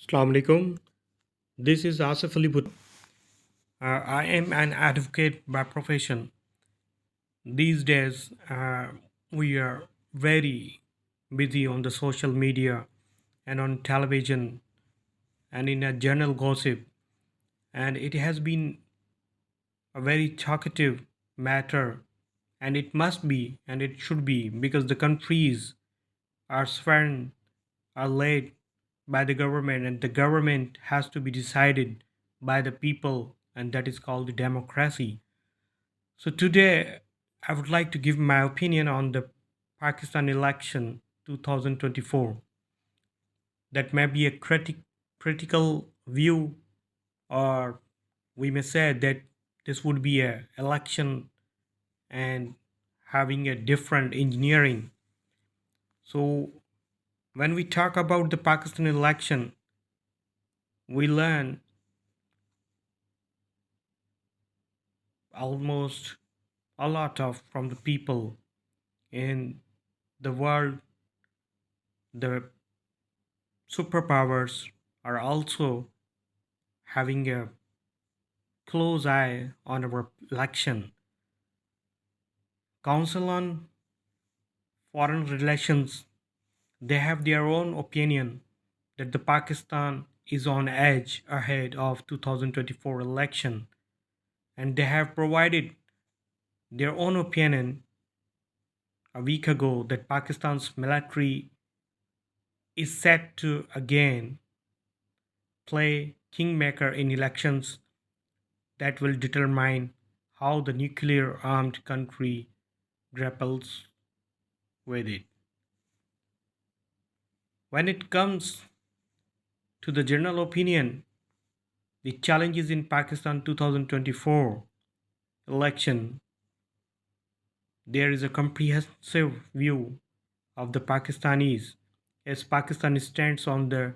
Assalamu alaikum. This is Asif Ali Bhut. I am an advocate by profession. These days, we are very busy on the social media and on television and in a journal gossip. And it has been a very talkative matter, and it must be and it should be because the countries are sworn are led by the government, and the government has to be decided by the people, and that is called the democracy. So today I would like to give my opinion on the Pakistan election 2024. That may be a critical view, or we may say that this would be a election and having a different engineering. So when we talk about the Pakistan election, we learn almost a lot of from the people in the world. The superpowers are also having a close eye on our election. Council on Foreign Relations, they have their own opinion that the Pakistan is on edge ahead of 2024 election, and they have provided their own opinion a week ago that Pakistan's military is set to again play kingmaker in elections that will determine how the nuclear armed country grapples with it. When it comes to the general opinion, the challenges in Pakistan 2024 election, there is a comprehensive view of the Pakistanis as Pakistan stands on the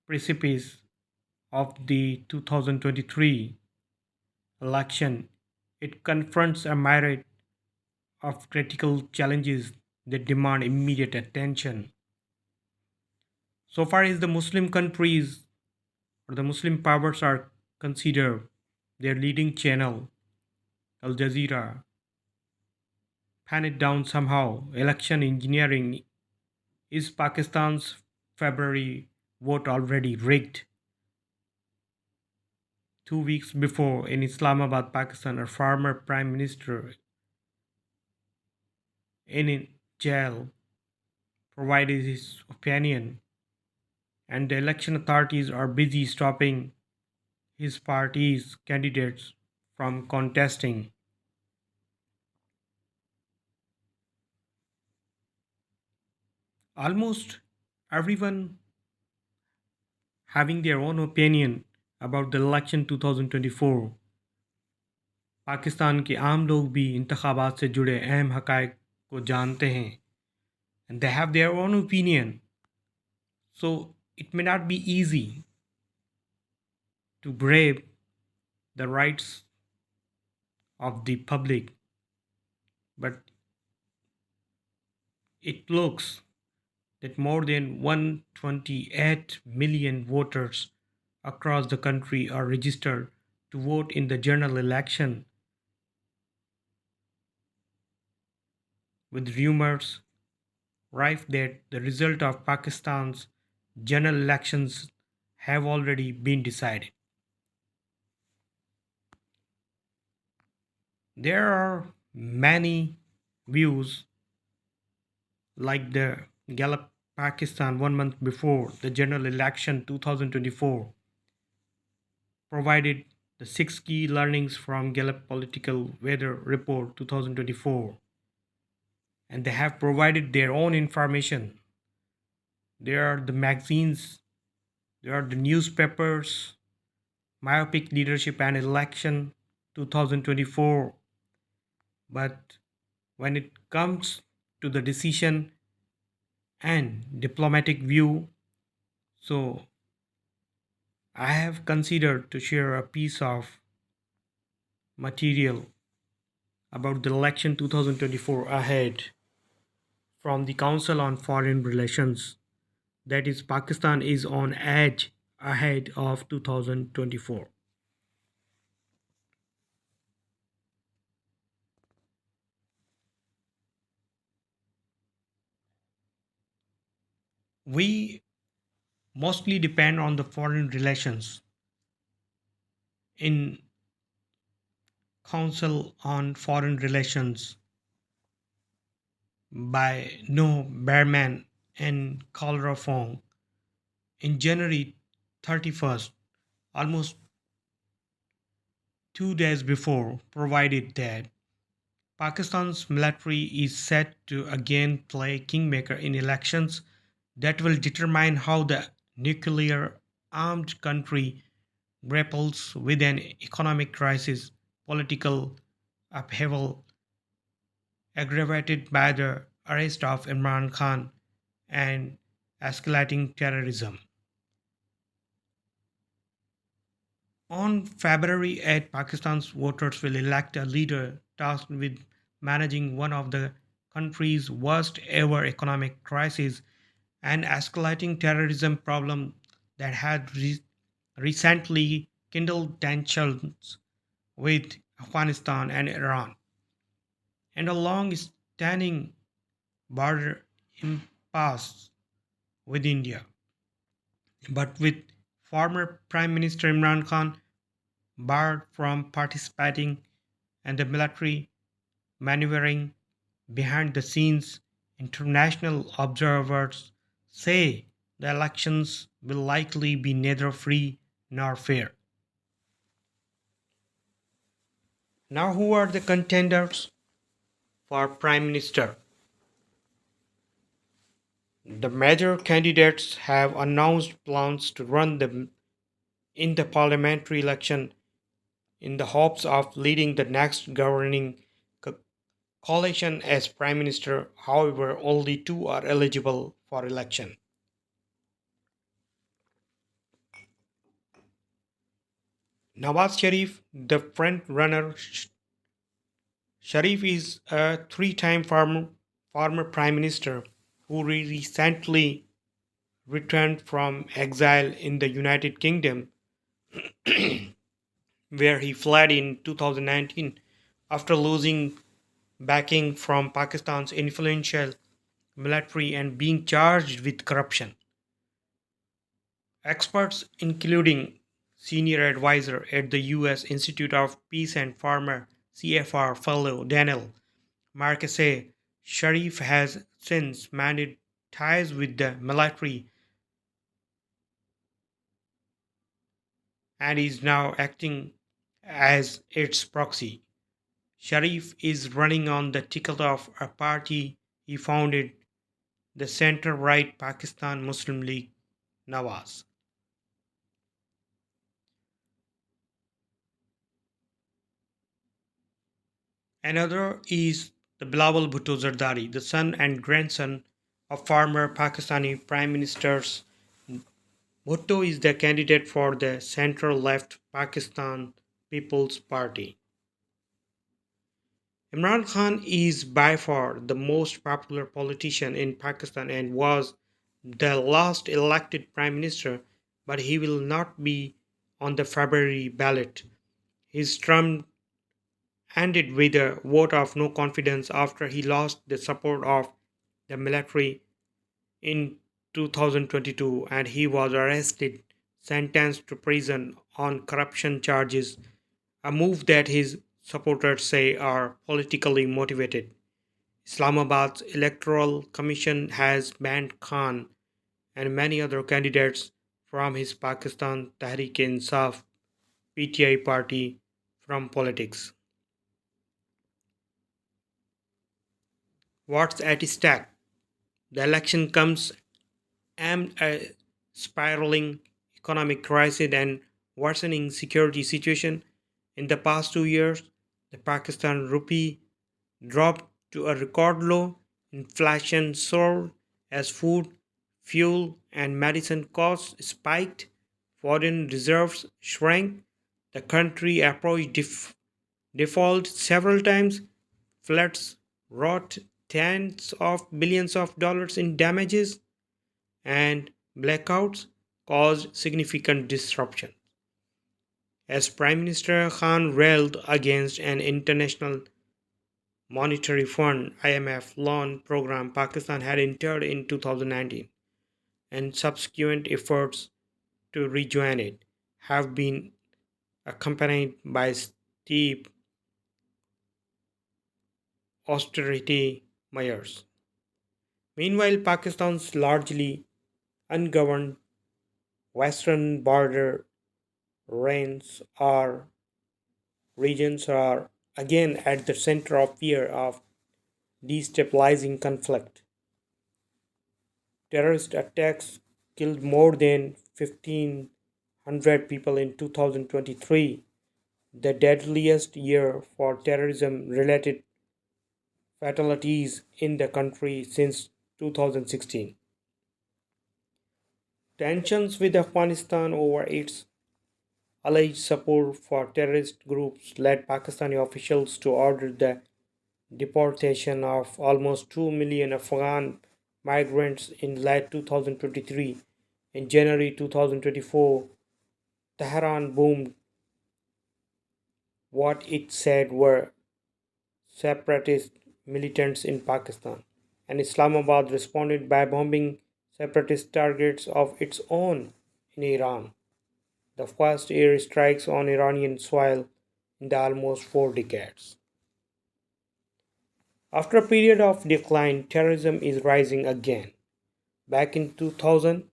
precipice of the 2023 election. It confronts a myriad of critical challenges that demand immediate attention. So far as the Muslim countries or the Muslim powers are considered, their leading channel, Al Jazeera, pan it down somehow. Election engineering, is Pakistan's February vote already rigged? 2 weeks before in Islamabad, Pakistan, a former prime minister in jail provided his opinion, and the election authorities are busy stopping his party's candidates from contesting. Almost everyone having their own opinion about the election 2024. Pakistan के आम लोग भी इंतखाबात से जुड़े अहम हकायक को जानते हैं, and they have their own opinion. So it may not be easy to brave the rights of the public, but it looks that more than 128 million voters across the country are registered to vote in the general election, with rumors rife that the result of Pakistan's general elections have already been decided. There are many views, like the Gallup Pakistan 1 month before the general election 2024 provided the 6 key learnings from Gallup Political Weather Report 2024, and they have provided their own information. There are the magazines, there are the newspapers, Myopic Leadership and Election 2024. But when it comes to the decision and diplomatic view, so I have considered to share a piece of material about the election 2024 ahead from the Council on Foreign Relations. That is, Pakistan is on edge ahead of 2024. We mostly depend on the foreign relations in Council on Foreign Relations by No Behrman and Calrafong in January 31st, almost 2 days before, provided that Pakistan's military is set to again play kingmaker in elections that will determine how the nuclear armed country grapples with an economic crisis, political upheaval aggravated by the arrest of Imran Khan and escalating terrorism. On February 8, Pakistan's voters will elect a leader tasked with managing one of the country's worst ever economic crises and escalating terrorism problem that had recently kindled tensions with Afghanistan and Iran, and a long standing border impasse with India. But with former Prime Minister Imran Khan barred from participating and the military maneuvering behind the scenes, international observers say the elections will likely be neither free nor fair. Now, who are the contenders for Prime Minister? The major candidates have announced plans to run in the parliamentary election in the hopes of leading the next governing co- coalition as Prime Minister. However, only two are eligible for election. Nawaz Sharif, the front runner. Sharif is a three-time former Prime Minister who recently returned from exile in the United Kingdom, where he fled in 2019 after losing backing from Pakistan's influential military and being charged with corruption. Experts, including senior advisor at the US Institute of Peace and former CFR fellow Daniel Marcus, say Sharif has since mended ties with the military and is now acting as its proxy. Sharif is running on the ticket of a party he founded, the center right Pakistan Muslim League Nawaz. Another is the Bilawal Bhutto Zardari, the son and grandson of former Pakistani Prime Ministers. Bhutto is the candidate for the centre left Pakistan People's Party. Imran Khan is by far the most popular politician in Pakistan and was the last elected prime minister, but he will not be on the February ballot. His term ended with a vote of no confidence after he lost the support of the military in 2022 and he was arrested, sentenced to prison on corruption charges, a move that his supporters say are politically motivated. Islamabad's Electoral Commission has banned Khan and many other candidates from his Pakistan Tehreek-e-Insaf PTI party from politics. What's at stake? The election comes amid a spiraling economic crisis and worsening security situation. In the past 2 years, the Pakistan rupee dropped to a record low, inflation soared as food, fuel, and medicine costs spiked, foreign reserves shrank, the country approached default several times, floods wrought tens of billions of dollars in damages, and blackouts caused significant disruption. As Prime Minister Khan railed against an international monetary fund IMF loan program Pakistan had entered in 2019, and subsequent efforts to rejoin it have been accompanied by steep austerity measures. Meanwhile, Pakistan's largely ungoverned western border reigns are regions are again at the center of fear of destabilizing conflict. Terrorist attacks killed more than 1,500 people in 2023, the deadliest year for terrorism related fatalities in the country since 2016. Tensions with Afghanistan over its alleged support for terrorist groups led Pakistani officials to order the deportation of almost 2 million Afghan migrants in late 2023. In January 2024, Tehran boomed what it said were separatist militants in Pakistan, and Islamabad responded by bombing separatist targets of its own in Iran, the first airstrikes on Iranian soil in the almost 4 decades. After a period of decline, terrorism is rising again. Back in 2000,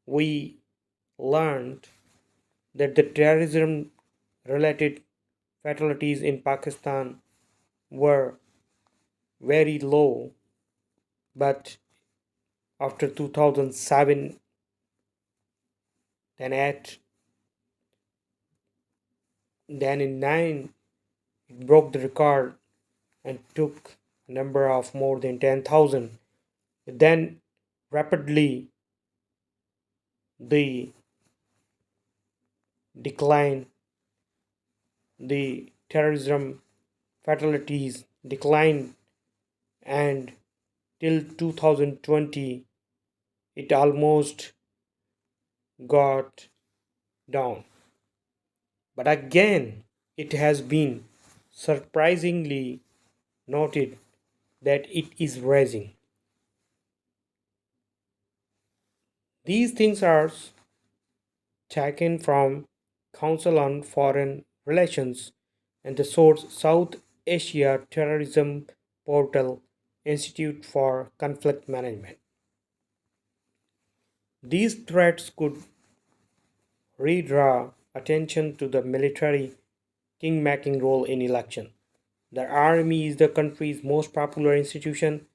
we learned that the terrorism related fatalities in Pakistan were very low, but after 2007, then 8, then in 9, it broke the record and took a number of more than 10,000. Then rapidly the decline, the terrorism fatalities declined, and till 2020 it almost got down. But again, it has been surprisingly noted that it is rising. These things are taken from Council on Foreign Relations and the source South Asia Terrorism Portal Institute for Conflict Management. These threats could redraw attention to the military kingmaking role in election. The army is the country's most popular institution,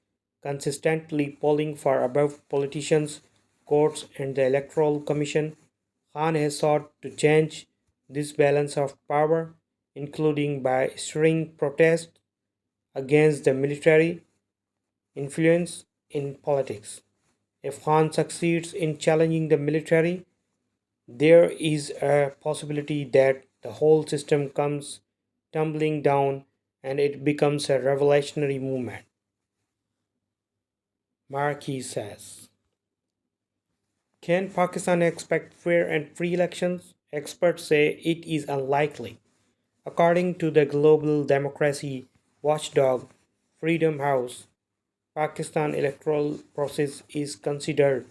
consistently polling far above politicians, courts, and the Electoral Commission. Khan has sought to change this balance of power, including by stirring protest against the military influence in politics. If Khan succeeds in challenging the military, there is a possibility that the whole system comes tumbling down and it becomes a revolutionary movement. Marquis says. Can Pakistan expect fair and free elections? Experts say it is unlikely. According to the global democracy watchdog Freedom House, Pakistan electoral process is considered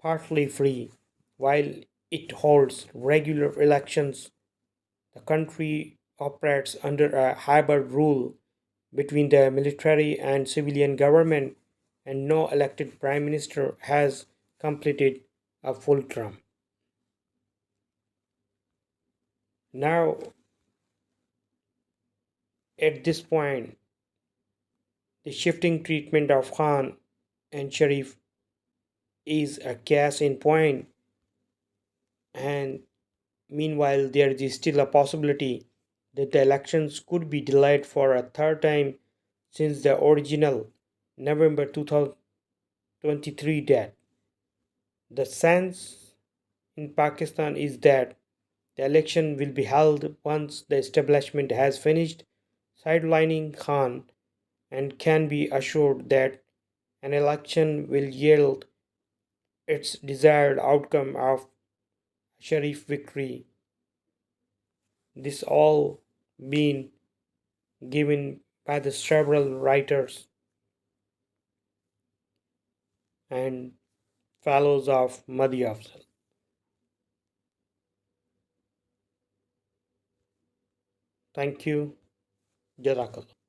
partly free. While it holds regular elections, the country operates under a hybrid rule between the military and civilian government, and no elected prime minister has completed a full term. Now, at this point, the shifting treatment of Khan and Sharif is a case in point, and meanwhile, there is still a possibility that the elections could be delayed for a third time since the original November 2023 date. The sense in Pakistan is that the election will be held once the establishment has finished sidelining Khan and can be assured that an election will yield its desired outcome of Sharif victory. This all been given by the several writers and fellows of Mahdi Afzal. Thank you. Jazakallah.